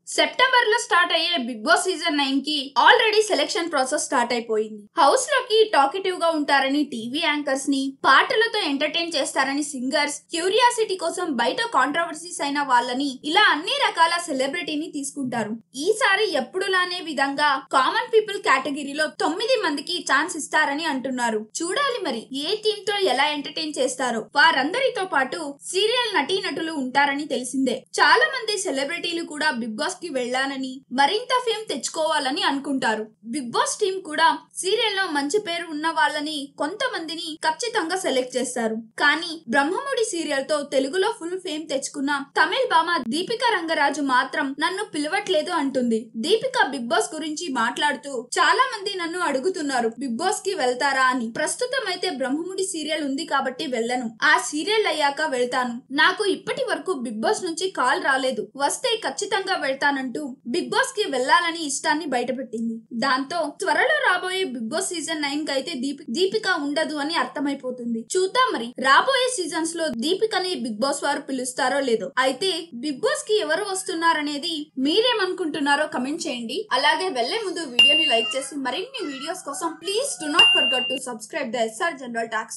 September లో start అయ్యే big boss season 9 కి ఆల్రెడీ సెలక్షన్ ప్రాసెస్ స్టార్ట్ అయిపోయింది. హౌస్ లోకి టాకిటివ్ గా ఉంటారని టీవీ యాంకర్స్ ని, పాటలతో ఎంటర్టైన్ చేస్తారని సింగర్స్, క్యూరియాసిటీ కోసం బయట కాంట్రవర్సీస్ అయిన వాళ్ళని, ఇలా అన్ని రకాల సెలబ్రిటీని తీసుకుంటారు. ఈసారి ఎప్పుడులానే విధంగా కామన్ పీపుల్ కేటగిరీలో 9 మందికి ఛాన్స్ ఇస్తారని అంటున్నారు. చూడాలి మరి ఏ టీమ్ తో ఎలా ఎంటర్టైన్ చేస్తారో. వారందరితో పాటు సీరియల్ నటీనటులు ఉంటారని తెలిసిందే. చాలా మంది సెలబ్రిటీలు కూడా బిగ్ బాస్ కి వెళ్ళాలని, మరింత ఫేమ్ తెచ్చుకోవాలని అనుకుంటారు. బిగ్ బాస్ టీం కూడా సీరియల్ లో మంచి పేరు ఉన్న వాళ్ళని, కొంతమందిని ఖచ్చితంగా సెలెక్ట్ చేస్తారు. కానీ బ్రహ్మముడి సీరియల్ తో తెలుగులో ఫుల్ ఫేమ్ తెచ్చుకున్న తమిళ భామ దీపికా రంగరాజు మాత్రం నన్ను పిలవట్లేదు అంటుంది. దీపిక బిగ్ బాస్ గురించి మాట్లాడుతూ, చాలా మంది నన్ను అడుగుతున్నారు బిగ్ బాస్ కి వెళ్తారా అని. ప్రస్తుతం అయితే బ్రహ్మముడి సీరియల్ ఉంది కాబట్టి వెళ్ళను. ఆ సీరియల్ అయ్యాక వెళ్తాను. నాకు ఇప్పటి వరకు బిగ్ బాస్ నుంచి కాల్ రాలేదు. వస్తే ఖచ్చితంగా వెళ్తానంటూ బిగ్ బాస్ కి వెళ్లాలని ఇష్టాన్ని బయటపెట్టింది. దాంతో త్వరలో రాబోయే బిగ్ బాస్ సీజన్ 9 కి అయితే దీపిక ఉండదు అని అర్థమైపోతుంది. చూద్దాం మరి రాబోయే సీజన్స్ లో దీపికని బిగ్ బాస్ వారు పిలుస్తారో లేదో. అయితే బిగ్ బాస్ కి ఎవరు వస్తున్నారనేది మీరేమనుకుంటున్నారో కమెంట్ చేయండి. అలాగే వెళ్లే ముందు వీడియోని లైక్ చేసి మరిన్ని వీడియోస్ కోసం please do not forget to subscribe the SR general talks.